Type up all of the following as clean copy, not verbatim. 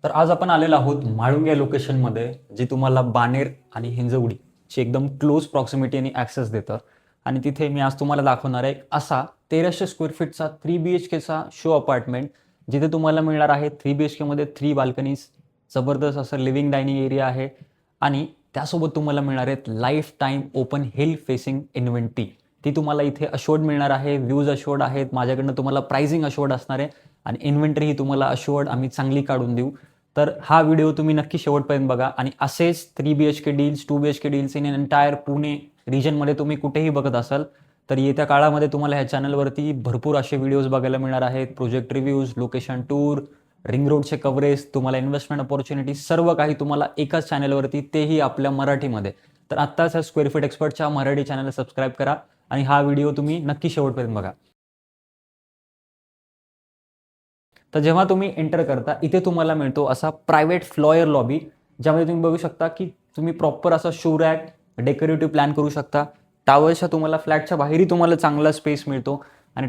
तर आज आपण आलेलो आहोत म्हाळुंगे या लोकेशनमध्ये, जी तुम्हाला बाणेर आणि हिंजवडीची एकदम क्लोज प्रॉक्सिमिटी आणि ॲक्सेस देतं. आणि तिथे मी आज तुम्हाला दाखवणार आहे एक असा 1300 स्क्वेअर फीटचा 3 BHKचा शो अपार्टमेंट, जिथे तुम्हाला मिळणार आहे 3 BHKमध्ये 3 बाल्कनीज, जबरदस्त असं लिव्हिंग डायनिंग एरिया आहे आणि त्यासोबत तुम्हाला मिळणार आहेत life time open hill facing inventory. ती तुम्हाला इथे अशोर्ड मिळणार आहे, व्ह्यूज अशोर्ड आहेत, माझ्याकडनं तुम्हाला प्राइसिंग अशोर्ड असणार आहे आणि इन्व्हेंटरी ही तुम्हाला अशोर्ड आम्ही चांगली काढून देऊ. तर हा व्हिडिओ तुम्ही नक्की शेवटपर्यंत बघा आणि असेच 3 BHK deals, 2 BHK deals in entire Pune रिजनमध्ये तुम्ही कुठेही बघत असाल तर येत्या काळामध्ये तुम्हाला ह्या चॅनलवरती भरपूर असे व्हिडिओज बघायला मिळणार आहेत. Project reviews, location tour, ring रोडचे कव्हरेज, तुम्हाला इन्व्हेस्टमेंट अपॉर्च्युनिटी, सर्व काही तुम्हाला एकाच चॅनलवरती, तेही आपल्या मराठीमध्ये. तर आत्ताच ह्या स्क्वेअर फीट एक्सपर्टच्या मराठी चॅनलला सबस्क्राईब करा आणि हा व्हिडिओ तुम्ही नक्की शेवटपर्यंत बघा. तर जेव्हा तुम्ही एंटर करता इथे तुम्हाला मिळतो असा प्रायव्हेट फ्लॉयर लॉबी, ज्यामध्ये तुम्ही बघू शकता की तुम्ही प्रॉपर असा शू रॅक डेकोरेटिव्ह प्लॅन करू शकता. टावरच्या तुम्हाला फ्लॅटच्या बाहेरही तुम्हाला चांगला स्पेस मिळतो आणि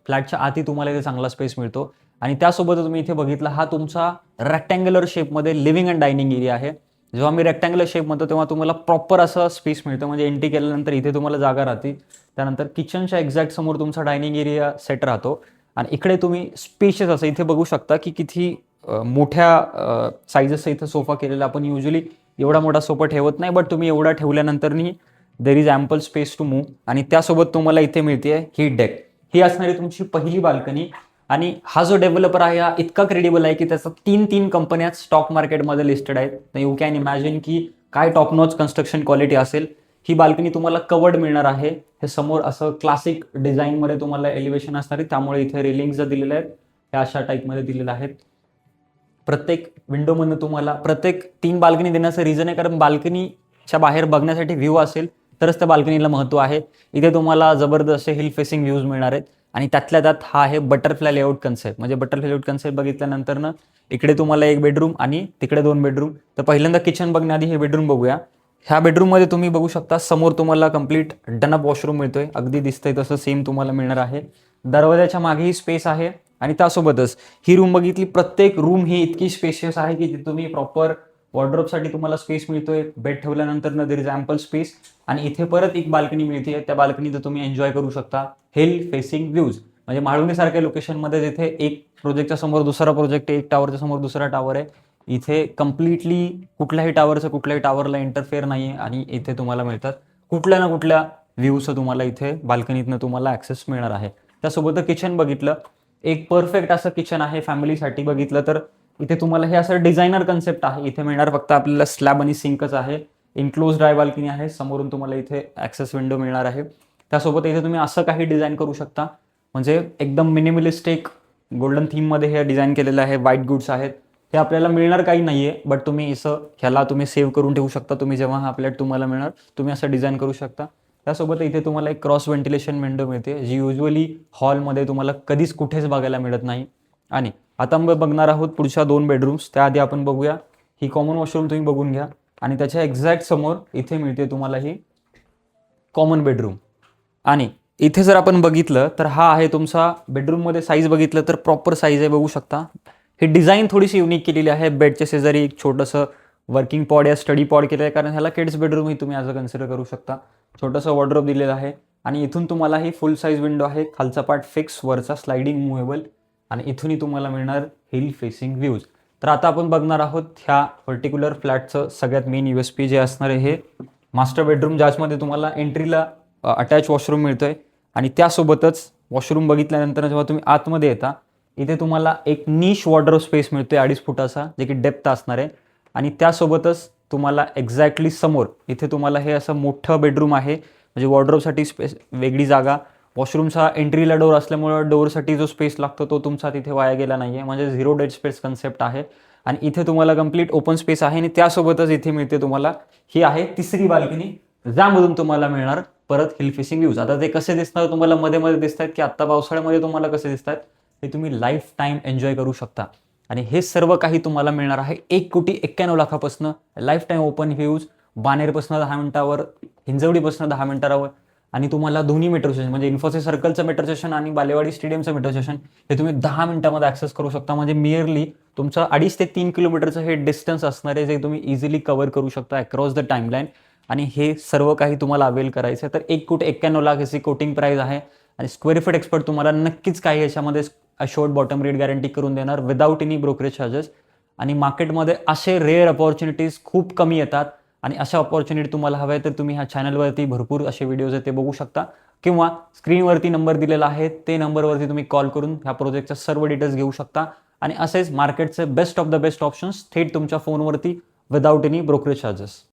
फ्लॅटच्या आतही तुम्हाला इथे चांगला स्पेस मिळतो. आणि त्यासोबत तुम्ही इथे बघितला, हा तुमचा रेक्टँग्युलर शेपमध्ये लिव्हिंग अँड डायनिंग एरिया आहे. जेव्हा मी रेक्टँग्युलर शेप म्हणतो तेव्हा तुम्हाला प्रॉपर असं स्पेस मिळतं, म्हणजे एंट्री केल्यानंतर इथे तुम्हाला जागा राहते. त्यानंतर किचनच्या एक्झॅक्ट समोर तुमचा डायनिंग एरिया सेट राहतो आणि इकडे तुम्ही स्पेशियस असं इथे बघू शकता की किती मोठ्या साईजेसचा इथं सोफा केलेला. आपण युजली एवढा मोठा सोफा ठेवत नाही, बट तुम्ही एवढा ठेवल्यानंतरनी there is ample space to move. आणि त्यासोबत तुम्हाला इथे मिळते ही डेक. ही असणारी तुमची पहिली बाल्कनी. आणि हा जो डेव्हलपर आहे हा इतका क्रेडिबल आहे की त्याचा 3 कंपन्या स्टॉक मार्केटमध्ये लिस्टेड आहेत. तर यू कॅन इमॅजिन की काय टॉप नॉच कन्स्ट्रक्शन क्वालिटी असेल. ही बाल्कनी तुम्हाला कवर्ड मिळणार आहे. हे समोर असं क्लासिक डिझाईनमध्ये तुम्हाला एलिव्हेशन असणार आहे, त्यामुळे इथे रेलिंग जर दिलेल्या आहेत ह्या अशा टाईपमध्ये दिलेल्या आहेत. प्रत्येक विंडोमधनं तुम्हाला प्रत्येक 3 बाल्कनी देण्याचं रिझन आहे कारण बाल्कनीच्या बाहेर बघण्यासाठी व्ह्यू असेल तरच त्या बाल्कनीला महत्त्व आहे. इथे तुम्हाला जबरदस्त हिल फेसिंग व्ह्यूज मिळणार आहेत आणि त्यातल्या त्यात हा आहे बटरफ्लाय लेआउट कन्सेप्ट. म्हणजे बटरफ्लाय लेआउट कन्सेप्ट बघितल्यानंतर ना इकडे तुम्हाला 1 बेडरूम आणि तिकडे 2 बेडरूम. तर पहिल्यांदा किचन बघण्याआधी हे बेडरूम बघूया. ह्या बेडरूममध्ये तुम्ही बघू शकता समोर तुम्हाला कंप्लीट डनअप वॉशरूम मिळतोय, अगदी दिसतंय तसं सेम तुम्हाला मिळणार आहे. दरवाजाच्या मागेही स्पेस आहे आणि त्यासोबतच ही रूम बघितली, प्रत्येक रूम ही इतकी स्पेशियस आहे की तुम्ही प्रॉपर वॉर्डरोबसाठी तुम्हाला स्पेस मिळतोय. बेड ठेवल्यानंतर ना देर इज ॲम्पल स्पेस आणि इथे परत एक बाल्कनी मिळते. त्या बाल्कनीत तुम्ही एन्जॉय करू शकता हिल फेसिंग व्ह्यूज. म्हणजे म्हाळुंगे लोकेशनमध्ये जिथे एक प्रोजेक्टच्या समोर दुसरा प्रोजेक्ट आहे, एक टावरच्या समोर दुसरा टावर आहे, इथे कम्प्लिटली कुठल्याही टावरला इंटरफेअर नाही आहे आणि इथे तुम्हाला मिळतात कुठल्या ना कुठल्या व्ह्यूचं तुम्हाला इथे बाल्कनीतनं तुम्हाला ॲक्सेस मिळणार आहे. त्यासोबत किचन बघितलं, एक परफेक्ट असं किचन आहे फॅमिलीसाठी. बघितलं तर इथे तुम्हाला हे असं डिझायनर कन्सेप्ट आहे. इथे मिळणार फक्त आपल्याला स्लॅब आणि सिंकच आहे. इन्क्लोज ड्राय बाल्कनी आहे, समोरून तुम्हाला इथे ॲक्सेस विंडो मिळणार आहे. त्यासोबत इथे तुम्ही असं काही डिझाईन करू शकता, म्हणजे एकदम मिनिमलिस्टिक गोल्डन थीममध्ये हे डिझाईन केलेलं आहे. व्हाईट गुड्स आहेत, हे आपल्याला मिळणार काही नाही आहे, बट तुम्ही असं ह्याला तुम्ही सेव्ह करून ठेवू शकता. तुम्ही जेव्हा हा फ्लॅट तुम्हाला मिळणार तुम्ही असं डिझाईन करू शकता. त्यासोबत इथे तुम्हाला एक क्रॉस व्हेंटिलेशन विंडो मिळते, जी युजली हॉलमध्ये तुम्हाला कधीच कुठेच बघायला मिळत नाही. आणि आता मग बघणार आहोत पुढच्या 2 बेडरूम्स. त्याआधी आपण बघूया ही कॉमन वॉशरूम, तुम्ही बघून घ्या. आणि त्याच्या एक्झॅक्ट समोर इथे मिळते तुम्हाला ही कॉमन बेडरूम. आणि इथे जर आपण बघितलं तर हा आहे तुमचा बेडरूममध्ये साईज बघितलं तर प्रॉपर साईज आहे, बघू शकता. ही डिझाईन थोडीशी युनिक केलेली आहे. बेडच्या शेजारी एक छोटंसं वर्किंग पॉड या स्टडी पॉड केलं आहे, कारण ह्याला किड्स बेडरूमही तुम्ही ॲज अ कन्सिडर करू शकता. छोटंसं वॉर्डरोब दिलेलं आहे आणि इथून तुम्हाला ही फुल साईज विंडो आहे. खालचा पार्ट फिक्स, वरचा स्लायडिंग मुव्हेबल आणि इथूनही तुम्हाला मिळणार हिल फेसिंग व्ह्यूज. तर आता आपण बघणार आहोत ह्या पर्टिक्युलर फ्लॅटचं सगळ्यात मेन USP जे असणार आहे हे मास्टर बेडरूम, ज्यामध्ये तुम्हाला एंट्रीला अटॅच वॉशरूम मिळतोय. आणि त्यासोबतच वॉशरूम बघितल्यानंतर जेव्हा तुम्ही आतमध्ये येता इथे तुम्हाला एक निश वॉर्डरोब स्पेस मिळतोय 2.5 फुटाचा, जे की डेप्थ असणार आहे. आणि त्यासोबतच तुम्हाला एक्झॅक्टली समोर इथे तुम्हाला हे असं मोठं बेडरूम आहे, म्हणजे वॉर्डरोबसाठी स्पेस, वेगळी जागा. वॉशरूमचा एंट्रीला डोर असल्यामुळं डोअरसाठी जो स्पेस लागतो तो तुमचा तिथे वाया गेला नाही आहे, म्हणजे 0 डेड स्पेस कन्सेप्ट आहे. आणि इथे तुम्हाला कंप्लीट ओपन स्पेस आहे. आणि त्यासोबतच इथे मिळते तुम्हाला ही आहे तिसरी बाल्कनी, ज्यामधून तुम्हाला मिळणार परत हिल फेसिंग व्ह्यूज. आता ते कसे दिसणार तुम्हाला मध्ये मध्ये दिसत आहेत की आत्ता पावसाळ्यामध्ये तुम्हाला कसे दिसत आहेत, हे तुम्ही लाईफ टाईम एन्जॉय करू शकता. आणि हे सर्व काही तुम्हाला मिळणार आहे 1,91,00,000पासून लाईफ टाईम ओपन व्ह्यूज. बाणेरपासून 10 मिनिटावर, हिंजवडीपासून 10 मिनिटावर आणि तुम्हाला दोन्ही मेट्रो स्टेशन म्हणजे इन्फोसिस सर्कलचं मेट्रो स्टेशन आणि बालेवाडी स्टेडियमचं मेट्रो स्टेशन हे तुम्ही 10 मिनिटांमध्ये ॲक्सेस करू शकता. म्हणजे मियरली तुमचं 2.5 ते 3 किलोमीटरचं हे डिस्टन्स असणार आहे, जे तुम्ही इझिली कव्हर करू शकता अक्रॉस द टाईमलाईन. आणि हे सर्व काही तुम्हाला अवेल करायचं आहे. तर 1,91 लाख याची कोटिंग प्राईस आहे आणि स्क्वेअर फीट एक्सपर्ट तुम्हाला नक्कीच काही याच्यामध्ये अशोर्ड बॉटम रेट गॅरंटी करून देणार विदाऊट एनी ब्रोकरेज चार्जेस. आणि मार्केटमध्ये असे रेअर अपॉर्च्युनिटीज खूप कमी येतात आणि अशा अपॉर्च्युनिटी तुम्हाला हव्या तर तुम्ही ह्या चॅनलवरती भरपूर असे व्हिडिओज आहेत ते बघू शकता, किंवा स्क्रीनवरती नंबर दिलेला आहे ते नंबरवरती तुम्ही कॉल करून ह्या प्रोजेक्टच्या सर्व डिटेल्स घेऊ शकता. आणि असेच मार्केटचे best of the best options थेट तुमच्या फोनवरती विदाऊट एनी ब्रोकरेज चार्जेस.